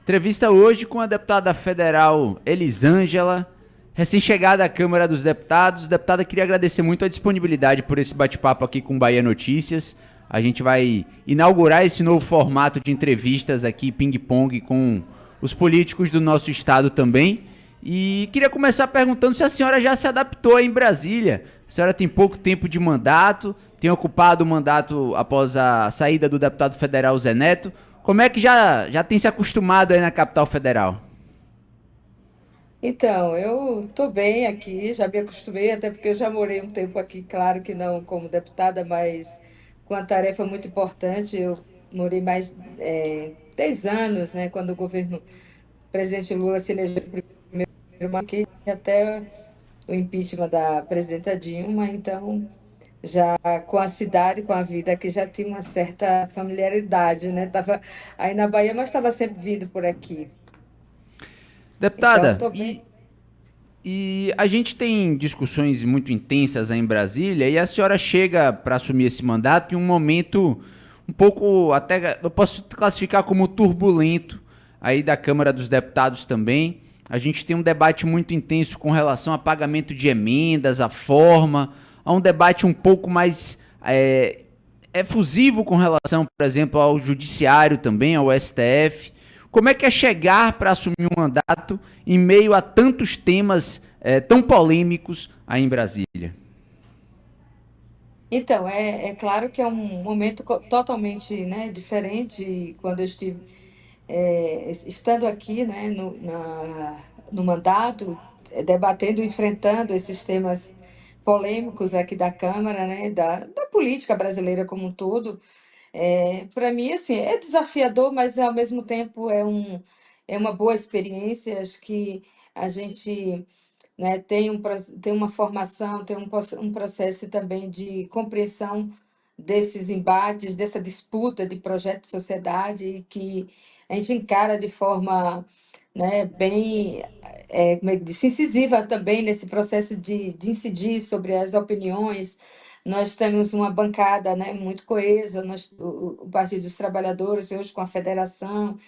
Entrevista hoje com a deputada federal Elisângela, recém-chegada à Câmara dos Deputados. Deputada, queria agradecer muito a disponibilidade por esse bate-papo aqui com Bahia Notícias. A gente vai inaugurar esse novo formato de entrevistas aqui, ping-pong, com os políticos do nosso estado também. E queria começar perguntando se a senhora já se adaptou aí em Brasília. A senhora tem pouco tempo de mandato, tem ocupado o mandato após a saída do deputado federal Zé Neto. Como é que já tem se acostumado aí na capital federal? Então, eu estou bem aqui, já me acostumei, até porque eu já morei um tempo aqui, claro que não como deputada, mas com uma tarefa muito importante. Eu morei mais 10 anos, né, quando o governo presidente Lula se elegeu primeiro aqui, até o impeachment da presidenta Dilma. Então, já com a cidade, com a vida aqui, já tinha uma certa familiaridade, né? Estava aí na Bahia, mas estava sempre vindo por aqui. Então, Deputada, estou bem. e a gente tem discussões muito intensas aí em Brasília e a senhora chega para assumir esse mandato em um momento um pouco, até eu posso classificar como turbulento aí da Câmara dos Deputados também. A gente tem um debate muito intenso com relação a pagamento de emendas, a forma, a um debate um pouco mais efusivo com relação, por exemplo, ao judiciário também, ao STF. Como é que é chegar para assumir um mandato em meio a tantos temas tão polêmicos aí em Brasília? Então, é claro que é um momento totalmente, né, diferente quando eu estive estando aqui, né, no mandato, debatendo, enfrentando esses temas polêmicos aqui da Câmara, né, da política brasileira como um todo. Para mim, assim, é desafiador, mas ao mesmo tempo é uma boa experiência. Acho que a gente, né, tem uma formação, tem um processo também de compreensão desses embates, dessa disputa de projeto de sociedade, e que a gente encara de forma, né, bem, como é que diz, incisiva também nesse processo de incidir sobre as opiniões. Nós temos uma bancada, né, muito coesa, o Partido dos Trabalhadores, hoje com a federação,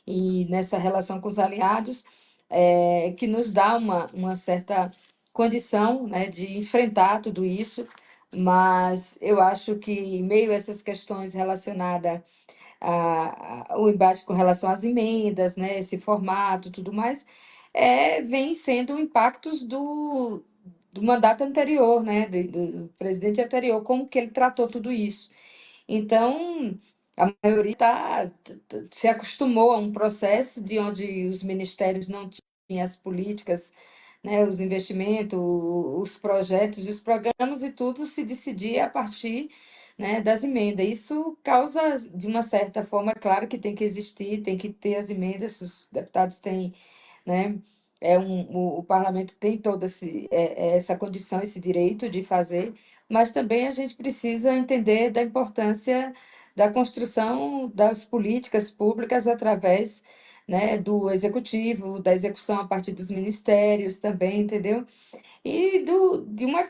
e nessa relação com os aliados, que nos dá uma certa condição, né, de enfrentar tudo isso. Mas eu acho que, em meio a essas questões relacionadas ao embate com relação às emendas, né, esse formato, tudo mais, vem sendo impactos do mandato anterior, né, do presidente anterior, como que ele tratou tudo isso. Então, a maioria se acostumou a um processo de onde os ministérios não tinham as políticas, né, os investimentos, os projetos, os programas, e tudo se decidia a partir, né, das emendas. Isso causa, de uma certa forma, claro que tem que existir, tem que ter as emendas, os deputados têm, né, o parlamento tem toda essa condição, esse direito de fazer, mas também a gente precisa entender da importância da construção das políticas públicas através, né, do executivo, da execução a partir dos ministérios também, entendeu? E de uma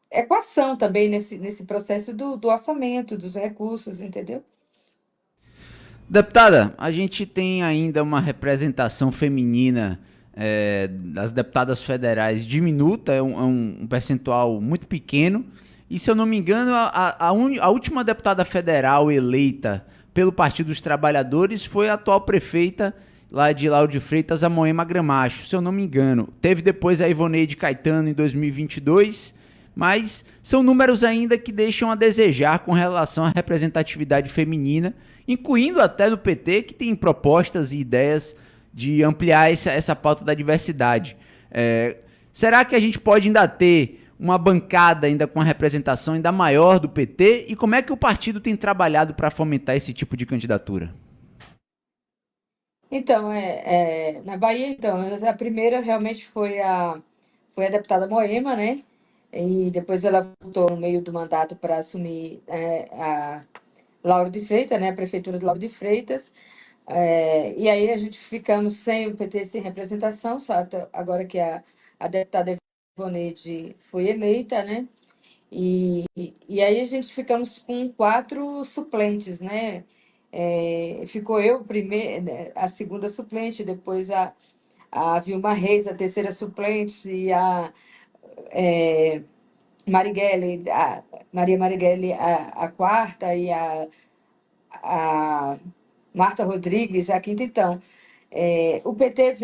equação também nesse processo do orçamento, dos recursos, entendeu? Deputada, a gente tem ainda uma representação feminina das deputadas federais diminuta, é um percentual muito pequeno. E se eu não me engano, a última deputada federal eleita pelo Partido dos Trabalhadores foi a atual prefeita lá de Lauro de Freitas, a Moema Gramacho, se eu não me engano. Teve depois a Ivoneide Caetano em 2022, mas são números ainda que deixam a desejar com relação à representatividade feminina, incluindo até no PT, que tem propostas e ideias de ampliar essa pauta da diversidade. Será que a gente pode ainda ter uma bancada ainda com a representação ainda maior do PT? E como é que o partido tem trabalhado para fomentar esse tipo de candidatura? Então, na Bahia, então, a primeira realmente foi a deputada Moema, né? E depois ela voltou no meio do mandato para assumir a Lauro de Freitas, né? A prefeitura de Lauro de Freitas. E aí a gente ficamos sem o PT, sem representação, só agora que a deputada Ivoneide foi eleita, né? E aí a gente ficamos com 4 suplentes, né? ficou eu, primeiro, né, a segunda suplente, depois a Vilma Reis, a terceira suplente, e a é, Marighella, Maria Marighella, a quarta, e a Marta Rodrigues, a quinta. Então, o PT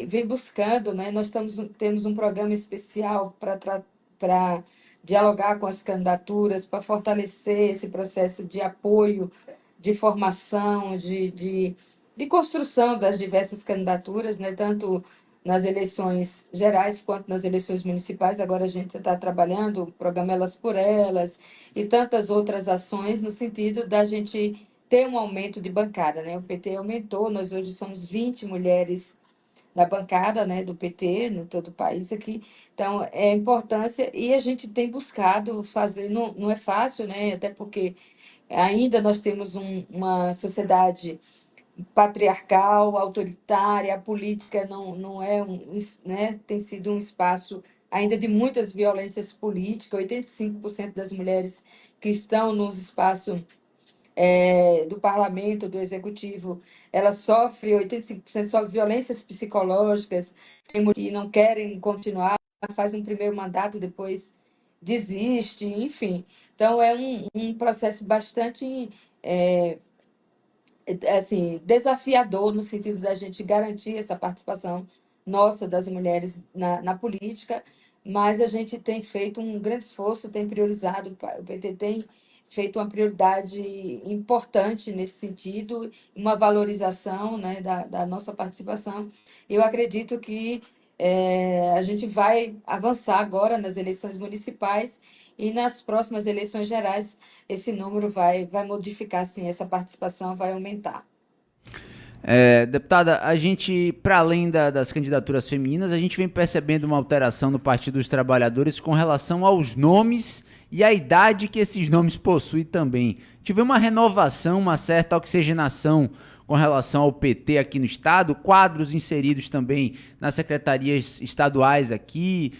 vem buscando, né? Nós temos um programa especial para dialogar com as candidaturas, para fortalecer esse processo de apoio, de formação, de construção das diversas candidaturas, né? Tanto nas eleições gerais quanto nas eleições municipais. Agora a gente está trabalhando o programa Elas por Elas e tantas outras ações no sentido da gente ter um aumento de bancada, né? O PT aumentou, nós hoje somos 20 mulheres na bancada, né, do PT, no todo o país aqui. Então, é importância, e a gente tem buscado fazer, não é fácil, né? Até porque ainda nós temos uma sociedade patriarcal, autoritária, a política não é né, tem sido um espaço ainda de muitas violências políticas. 85% das mulheres que estão nos espaços do parlamento, do executivo, ela sofre, 85% sofre violências psicológicas, tem mulheres que não querem continuar, faz um primeiro mandato, depois desiste, enfim. Então, é um processo bastante assim, desafiador no sentido da gente garantir essa participação nossa das mulheres na política, mas a gente tem feito um grande esforço, tem priorizado, o PT tem feito uma prioridade importante nesse sentido, uma valorização, né, da nossa participação. Eu acredito que a gente vai avançar agora nas eleições municipais e nas próximas eleições gerais esse número vai modificar, sim, essa participação vai aumentar. Deputada, a gente, para além das candidaturas femininas, a gente vem percebendo uma alteração no Partido dos Trabalhadores com relação aos nomes e a idade que esses nomes possuem também. Tivemos uma renovação, uma certa oxigenação com relação ao PT aqui no estado, quadros inseridos também nas secretarias estaduais aqui,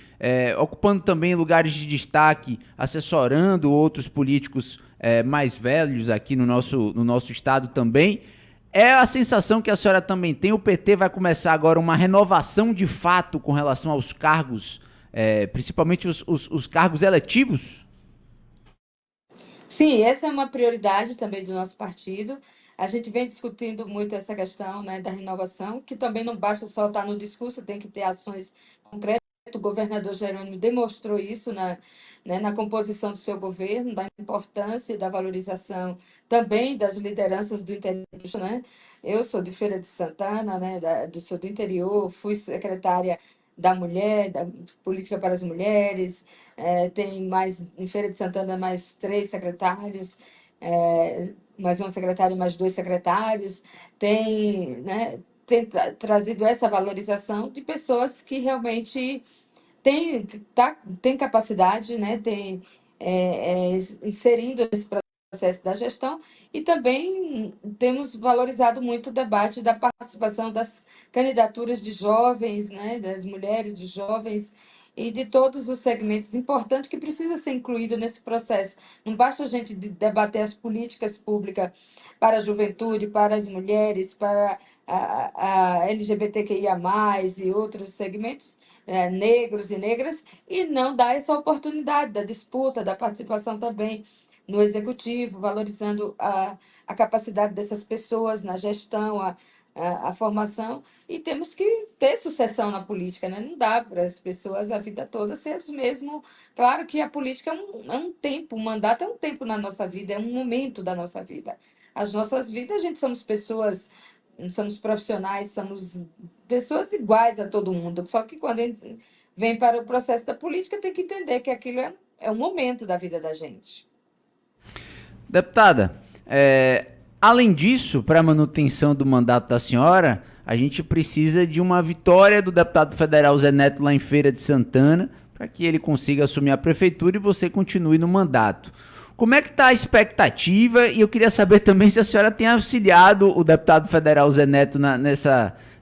ocupando também lugares de destaque, assessorando outros políticos mais velhos aqui no nosso estado também. É a sensação que a senhora também tem? O PT vai começar agora uma renovação de fato com relação aos cargos, principalmente os cargos eletivos? Sim, essa é uma prioridade também do nosso partido. A gente vem discutindo muito essa questão, né, da renovação, que também não basta só estar no discurso, tem que ter ações concretas. O governador Jerônimo demonstrou isso na composição do seu governo, da importância e da valorização também das lideranças do interior, né? Eu sou de Feira de Santana, né, sou do interior, fui secretária da mulher, da política para as mulheres, tem mais, em Feira de Santana, mais 3 secretários, mais uma secretária e mais 2 secretários, né, trazido essa valorização de pessoas que realmente tem capacidade, né, inserindo esse processo da gestão, e também temos valorizado muito o debate da participação das candidaturas de jovens, né, das mulheres, de jovens, e de todos os segmentos importantes que precisa ser incluído nesse processo. Não basta a gente debater as políticas públicas para a juventude, para as mulheres, para a LGBTQIA+, e outros segmentos, negros e negras, e não dar essa oportunidade da disputa, da participação também no executivo, valorizando a capacidade dessas pessoas na gestão, a formação, e temos que ter sucessão na política, né? Não dá para as pessoas a vida toda ser os mesmos. Claro que a política é um tempo, o mandato é um tempo na nossa vida, é um momento da nossa vida. As nossas vidas, a gente somos pessoas, somos profissionais, somos pessoas iguais a todo mundo, só que quando a gente vem para o processo da política, tem que entender que aquilo é um momento da vida da gente. Deputada, além disso, para a manutenção do mandato da senhora, a gente precisa de uma vitória do deputado federal Zé Neto lá em Feira de Santana, para que ele consiga assumir a prefeitura e você continue no mandato. Como é que está a expectativa? E eu queria saber também se a senhora tem auxiliado o deputado federal Zé Neto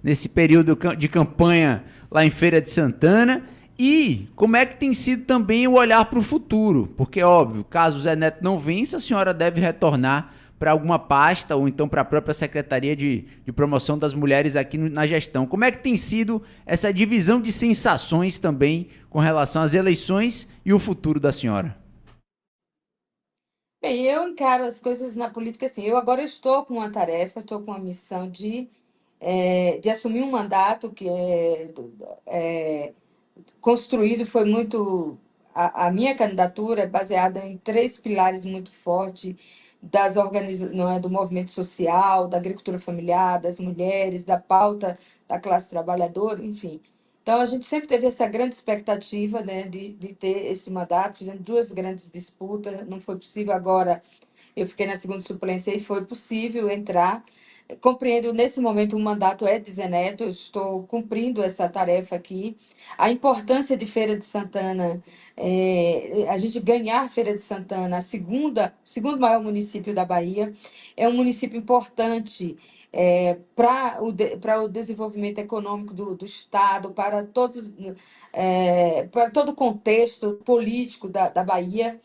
nesse período de campanha lá em Feira de Santana. E como é que tem sido também o olhar para o futuro? Porque, óbvio, caso o Zé Neto não vença, a senhora deve retornar para alguma pasta ou então para a própria Secretaria de Promoção das Mulheres aqui na gestão. Como é que tem sido essa divisão de sensações também com relação às eleições e o futuro da senhora? Bem, eu encaro as coisas na política assim. Eu agora estou com uma tarefa, estou com uma missão de assumir um mandato que é construído, foi muito. A minha candidatura é baseada em três pilares muito fortes não é, do movimento social, da agricultura familiar, das mulheres, da pauta da classe trabalhadora, enfim. Então, a gente sempre teve essa grande expectativa, né, de ter esse mandato, fizemos duas grandes disputas, não foi possível agora, eu fiquei na segunda suplência e foi possível entrar. Compreendo, nesse momento, o mandato é de Zé Neto, eu estou cumprindo essa tarefa aqui. A importância de Feira de Santana, a gente ganhar Feira de Santana, segundo maior município da Bahia, é um município importante para o desenvolvimento econômico do Estado, para todo o contexto político da Bahia,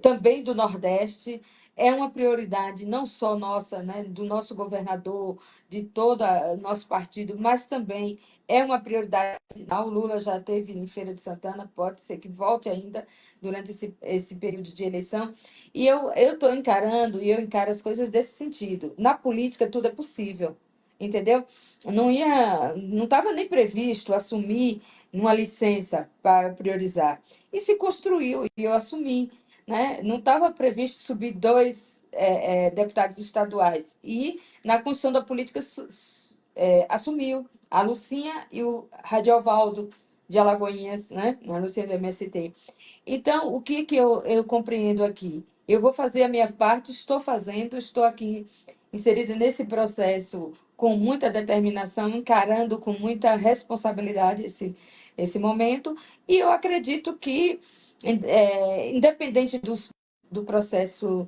também do Nordeste. É uma prioridade não só nossa, né, do nosso governador, de todo o nosso partido, mas também é uma prioridade. O Lula já esteve em Feira de Santana, pode ser que volte ainda durante esse período de eleição. E eu estou encarando, e eu encaro as coisas desse sentido. Na política, tudo é possível, entendeu? Não estava nem previsto assumir uma licença para priorizar. E se construiu, e eu assumi, né? Não estava previsto subir dois deputados estaduais. E na construção da política assumiu a Lucinha e o Radiovaldo de Alagoinhas, né? A Lucinha do MST. Então, o que eu compreendo aqui? Eu vou fazer a minha parte, estou fazendo, estou aqui inserida nesse processo com muita determinação, encarando com muita responsabilidade esse momento, e eu acredito que, independente do processo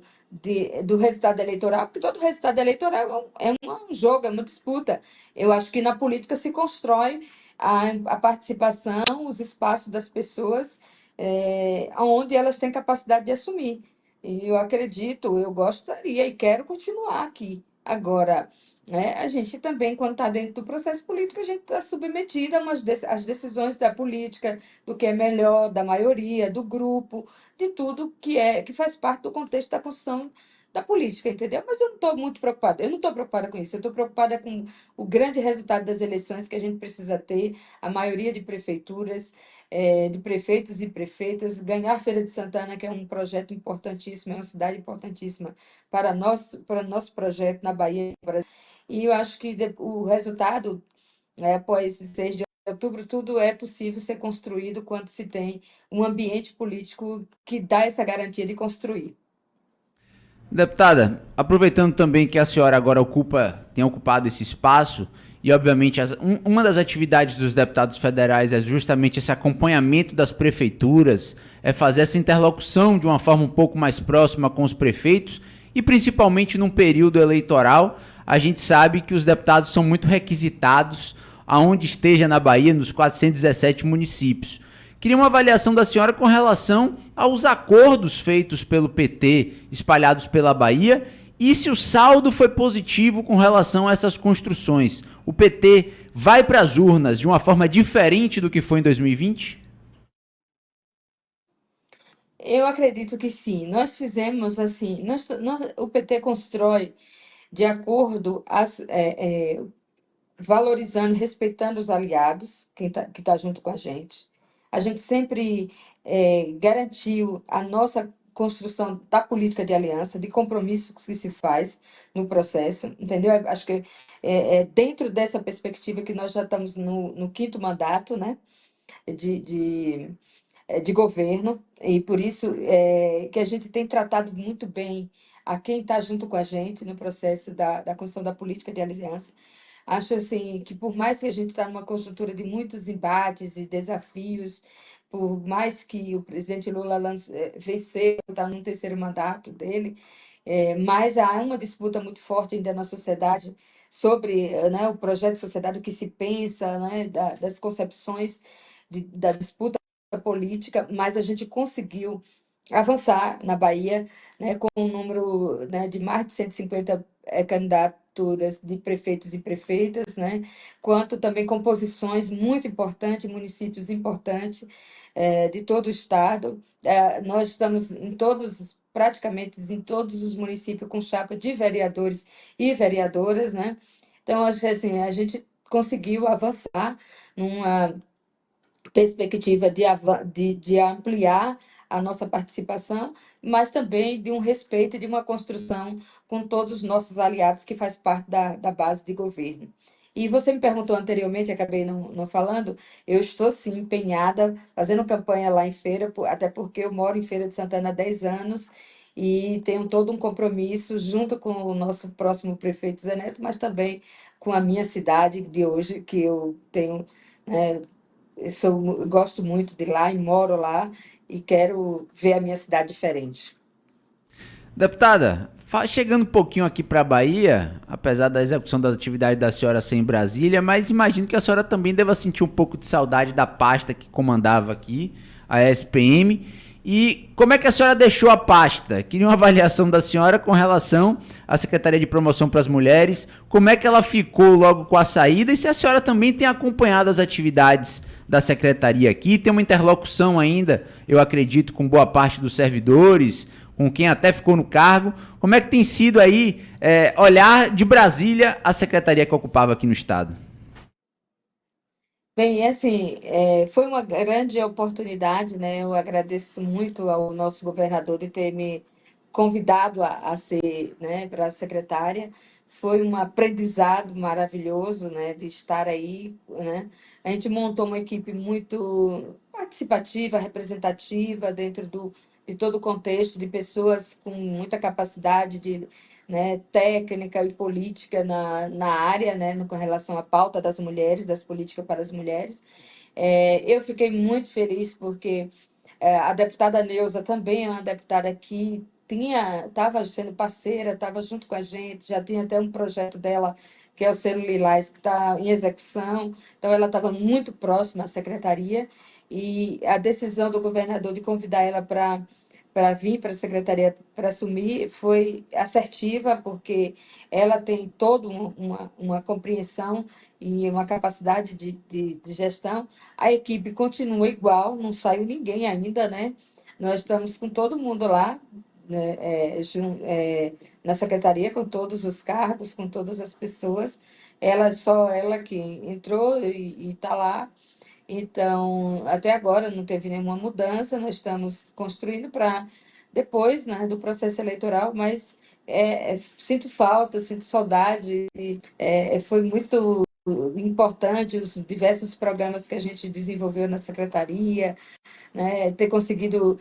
do resultado eleitoral, porque todo resultado eleitoral é um jogo, é uma disputa. Eu acho que na política se constrói a participação, os espaços das pessoas, onde elas têm capacidade de assumir. E eu acredito, eu gostaria e quero continuar aqui. Agora, né, a gente também, quando está dentro do processo político, a gente está submetida às decisões da política, do que é melhor, da maioria, do grupo, de tudo que faz parte do contexto da construção da política, entendeu? Mas eu não estou muito preocupada, eu não estou preocupada com isso, eu estou preocupada com o grande resultado das eleições que a gente precisa ter, a maioria de prefeituras, de prefeitos e prefeitas, ganhar a Feira de Santana, que é um projeto importantíssimo, é uma cidade importantíssima para nosso projeto na Bahia. E eu acho que o resultado, após 6 de outubro, tudo é possível ser construído quando se tem um ambiente político que dá essa garantia de construir. Deputada, aproveitando também que a senhora agora tem ocupado esse espaço, e obviamente uma das atividades dos deputados federais é justamente esse acompanhamento das prefeituras, é fazer essa interlocução de uma forma um pouco mais próxima com os prefeitos, e principalmente num período eleitoral, a gente sabe que os deputados são muito requisitados aonde esteja na Bahia, nos 417 municípios. Queria uma avaliação da senhora com relação aos acordos feitos pelo PT espalhados pela Bahia e se o saldo foi positivo com relação a essas construções. O PT vai para as urnas de uma forma diferente do que foi em 2020? Eu acredito que sim. Nós fizemos assim, o PT constrói de acordo valorizando, respeitando os aliados, que tá junto com a gente. A gente sempre garantiu a nossa construção da política de aliança, de compromissos que se faz no processo, entendeu? Acho que é dentro dessa perspectiva que nós já estamos no quinto mandato, né, de, de, de governo, e por isso que a gente tem tratado muito bem a quem está junto com a gente no processo da construção da política de aliança. Acho assim que por mais que a gente está numa conjuntura de muitos embates e desafios, por mais que o presidente Lula venceu, está no terceiro mandato dele, mas há uma disputa muito forte ainda na sociedade sobre, né, o projeto de sociedade, o que se pensa, né, das concepções da disputa política, mas a gente conseguiu avançar na Bahia, né, com um número, né, de mais de 150 candidaturas de prefeitos e prefeitas, né, quanto também com posições muito importantes, municípios importantes de todo o estado. Nós estamos praticamente em todos os municípios com chapa de vereadores e vereadoras, né? Então, acho que assim, a gente conseguiu avançar numa perspectiva de ampliar a nossa participação, mas também de um respeito e de uma construção com todos os nossos aliados que faz parte da base de governo. E você me perguntou anteriormente, acabei não falando, eu estou sim empenhada, fazendo campanha lá em Feira, até porque eu moro em Feira de Santana há 10 anos e tenho todo um compromisso junto com o nosso próximo prefeito Zé Neto, mas também com a minha cidade de hoje, que eu tenho, né, gosto muito de lá e moro lá e quero ver a minha cidade diferente. Deputada, chegando um pouquinho aqui para a Bahia, apesar da execução das atividades da senhora ser em Brasília, mas imagino que a senhora também deva sentir um pouco de saudade da pasta que comandava aqui, a SPM. E como é que a senhora deixou a pasta? Queria uma avaliação da senhora com relação à Secretaria de Promoção para as Mulheres, como é que ela ficou logo com a saída e se a senhora também tem acompanhado as atividades da secretaria aqui, tem uma interlocução ainda, eu acredito, com boa parte dos servidores, com quem até ficou no cargo. Como é que tem sido aí olhar de Brasília a secretaria que ocupava aqui no estado? Bem, assim, foi uma grande oportunidade, né? Eu agradeço muito ao nosso governador de ter me convidado a ser, né, para secretária. Foi um aprendizado maravilhoso, né, de estar aí, né? A gente montou uma equipe muito participativa, representativa dentro de todo o contexto, de pessoas com muita capacidade de, né, técnica e política na área, né, com relação à pauta das mulheres, das políticas para as mulheres. Eu fiquei muito feliz porque a deputada Neuza também é uma deputada que estava sendo parceira, estava junto com a gente, já tinha até um projeto dela, que é o Selo Lilás, que está em execução, então ela estava muito próxima à secretaria, e a decisão do governador de convidar ela para vir para a secretaria para assumir foi assertiva, porque ela tem toda uma compreensão e uma capacidade de gestão. A equipe continua igual, não saiu ninguém ainda, né? Nós estamos com todo mundo lá, né, na secretaria, com todos os cargos, com todas as pessoas. Só ela que entrou e está lá. Então, até agora não teve nenhuma mudança, nós estamos construindo para depois, né, do processo eleitoral, mas sinto falta, sinto saudade. Foi muito importante os diversos programas que a gente desenvolveu na secretaria, né, ter conseguido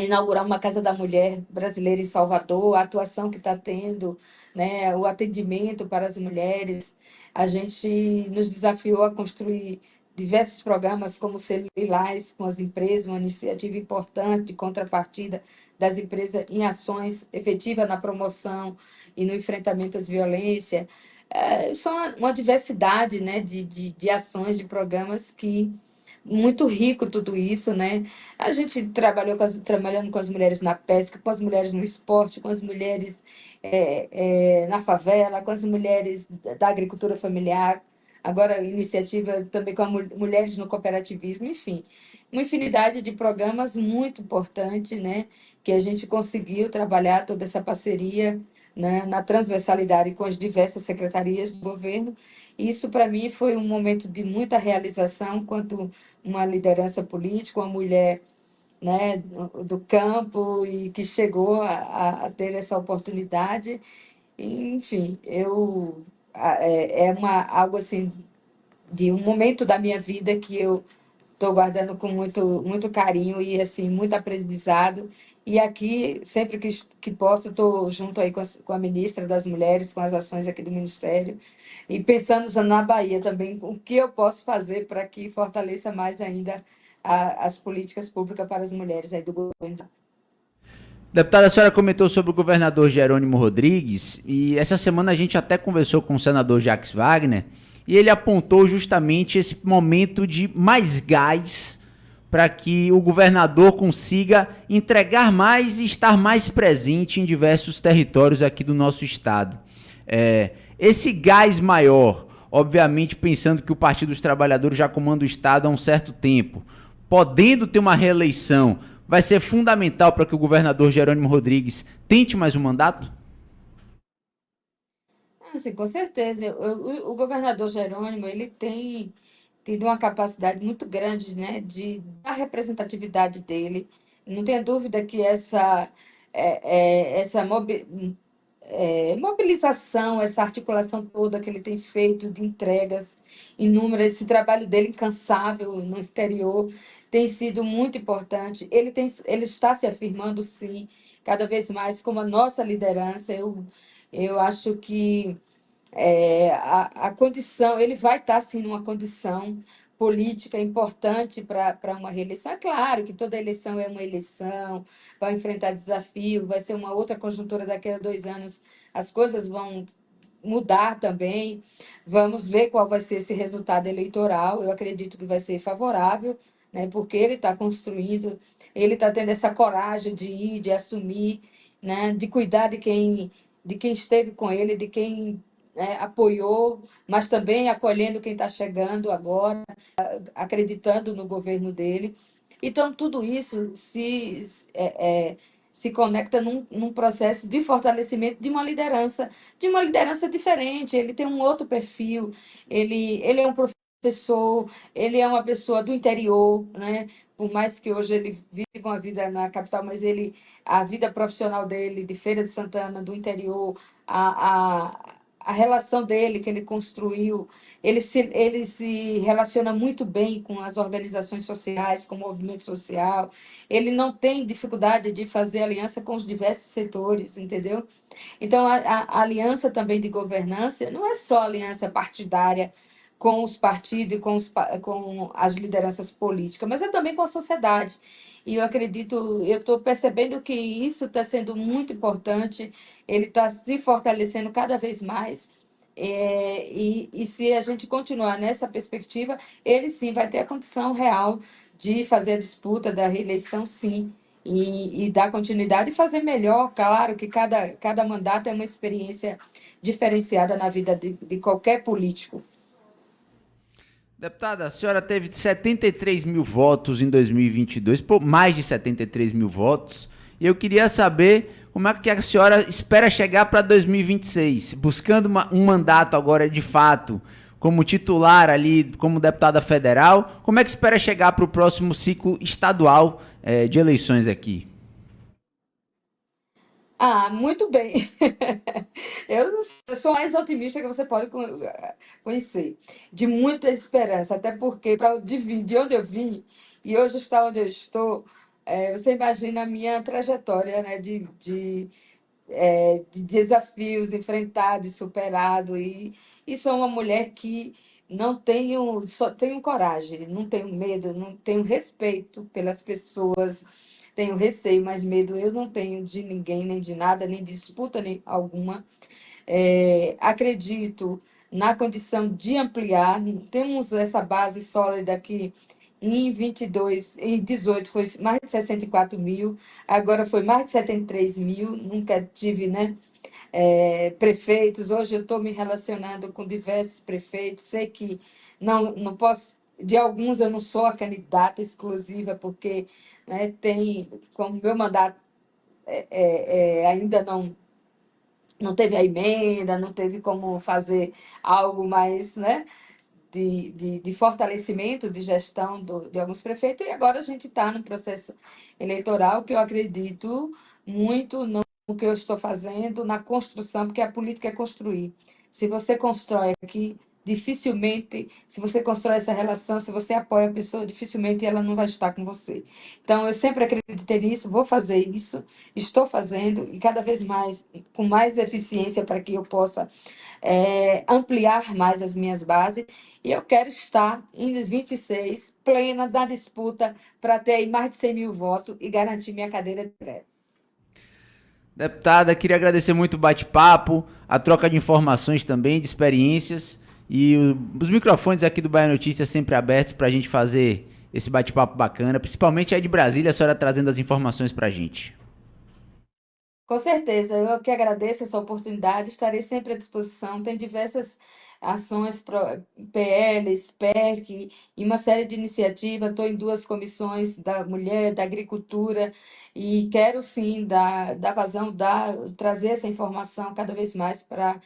inaugurar uma Casa da Mulher brasileira em Salvador, a atuação que está tendo, né, o atendimento para as mulheres. A gente nos desafiou a construir diversos programas, como o Selo Lilás, com as empresas, uma iniciativa importante de contrapartida das empresas em ações efetivas na promoção e no enfrentamento às violências. São uma diversidade, né, de ações, de programas que muito rico tudo isso, né? A gente trabalhando com as mulheres na pesca, com as mulheres no esporte, com as mulheres na favela, com as mulheres da agricultura familiar, agora a iniciativa também com as mulheres no cooperativismo, enfim, uma infinidade de programas muito importantes, né? Que a gente conseguiu trabalhar toda essa parceria, né, na transversalidade com as diversas secretarias do governo. Isso, para mim, foi um momento de muita realização, quanto uma liderança política, uma mulher, né, do campo e que chegou a ter essa oportunidade. E, enfim, algo assim de um momento da minha vida que eu estou guardando com muito carinho e assim muito aprendizado. E aqui, sempre que posso, estou junto aí com a ministra das Mulheres, com as ações aqui do Ministério, e pensamos na Bahia também, o que eu posso fazer para que fortaleça mais ainda as políticas públicas para as mulheres aí do governo. Deputada, a senhora comentou sobre o governador Jerônimo Rodrigues e essa semana a gente até conversou com o senador Jacques Wagner e ele apontou justamente esse momento de mais gás para que o governador consiga entregar mais e estar mais presente em diversos territórios aqui do nosso estado. Esse gás maior, obviamente pensando que o Partido dos Trabalhadores já comanda o estado há um certo tempo, podendo ter uma reeleição, vai ser fundamental para que o governador Jerônimo Rodrigues tente mais um mandato? Sim, com certeza. O governador Jerônimo, ele tem tido uma capacidade muito grande, né, de da representatividade dele. Não tenha dúvida que essa mobilização, essa articulação toda que ele tem feito de entregas inúmeras, esse trabalho dele incansável no interior tem sido muito importante. Ele está se afirmando, sim, cada vez mais como a nossa liderança. Eu acho que a condição, ele vai estar assim numa condição política importante para uma reeleição. É claro que toda eleição é uma eleição, vai enfrentar desafio, vai ser uma outra conjuntura daqui a 2 anos, as coisas vão mudar também. Vamos ver qual vai ser esse resultado eleitoral. Eu acredito que vai ser favorável, né, porque ele está construindo, ele está tendo essa coragem de ir, de assumir, né, de cuidar de quem esteve com ele, de quem apoiou, mas também acolhendo quem está chegando agora, acreditando no governo dele. Então, tudo isso se conecta num processo de fortalecimento de uma liderança diferente. Ele tem um outro perfil, ele é um professor, ele é uma pessoa do interior, né? Por mais que hoje ele vive uma vida na capital, mas a vida profissional dele, de Feira de Santana, do interior, a relação dele que ele construiu, ele se relaciona muito bem com as organizações sociais, com o movimento social. Ele não tem dificuldade de fazer aliança com os diversos setores, entendeu? Então, a aliança também de governança não é só aliança partidária com os partidos e com as lideranças políticas, mas é também com a sociedade. E eu acredito, eu estou percebendo que isso está sendo muito importante, ele está se fortalecendo cada vez mais. E se a gente continuar nessa perspectiva, ele sim vai ter a condição real de fazer a disputa da reeleição, sim, e dar continuidade e fazer melhor. Claro que cada mandato é uma experiência diferenciada na vida de qualquer político. Deputada, a senhora teve 73 mil votos em 2022, mais de 73 mil votos, e eu queria saber como é que a senhora espera chegar para 2026, buscando um mandato agora de fato, como titular ali, como deputada federal, como é que espera chegar para o próximo ciclo estadual de eleições aqui? Muito bem. Eu sou mais otimista que você pode conhecer, de muita esperança, até porque para de onde eu vim e hoje estar onde eu estou, você imagina a minha trajetória, né, de desafios enfrentados, superado e sou uma mulher que não tenho, só tenho coragem, não tenho medo, não tenho respeito pelas pessoas, tenho receio, mas medo eu não tenho de ninguém, nem de nada, nem de disputa nem alguma. Acredito na condição de ampliar, temos essa base sólida que em 22, em 18 foi mais de 64 mil, agora foi mais de 73 mil, nunca tive, né, prefeitos. Hoje eu estou me relacionando com diversos prefeitos, sei que não posso, de alguns eu não sou a candidata exclusiva, porque, né, como meu mandato ainda não teve a emenda, não teve como fazer algo mais, né, de fortalecimento de gestão de alguns prefeitos, e agora a gente está no processo eleitoral que eu acredito muito no que eu estou fazendo, na construção, porque a política é construir. Se você constrói aqui, dificilmente, se você constrói essa relação, se você apoia a pessoa, dificilmente ela não vai estar com você. Então, eu sempre acreditei nisso, vou fazer isso, estou fazendo, e cada vez mais, com mais eficiência, para que eu possa ampliar mais as minhas bases. E eu quero estar em 26, plena da disputa, para ter aí mais de 100 mil votos e garantir minha cadeira de vereadora. Deputada, queria agradecer muito o bate-papo, a troca de informações também, de experiências. E os microfones aqui do Bahia Notícias sempre abertos para a gente fazer esse bate-papo bacana, principalmente aí de Brasília, a senhora trazendo as informações para a gente. Com certeza, eu que agradeço essa oportunidade, estarei sempre à disposição. Tem diversas ações, PLs, PEC e uma série de iniciativas. Estou em duas comissões da mulher, da agricultura, e quero sim dar vazão, trazer essa informação cada vez mais para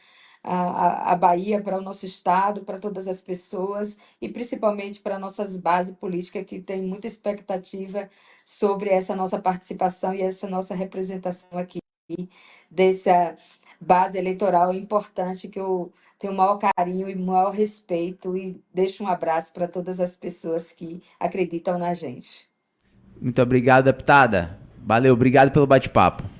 a Bahia, para o nosso estado, para todas as pessoas e principalmente para nossas bases políticas que têm muita expectativa sobre essa nossa participação e essa nossa representação aqui dessa base eleitoral importante que eu tenho o maior carinho e o maior respeito e deixo um abraço para todas as pessoas que acreditam na gente. Muito obrigado, deputada. Valeu, obrigado pelo bate-papo.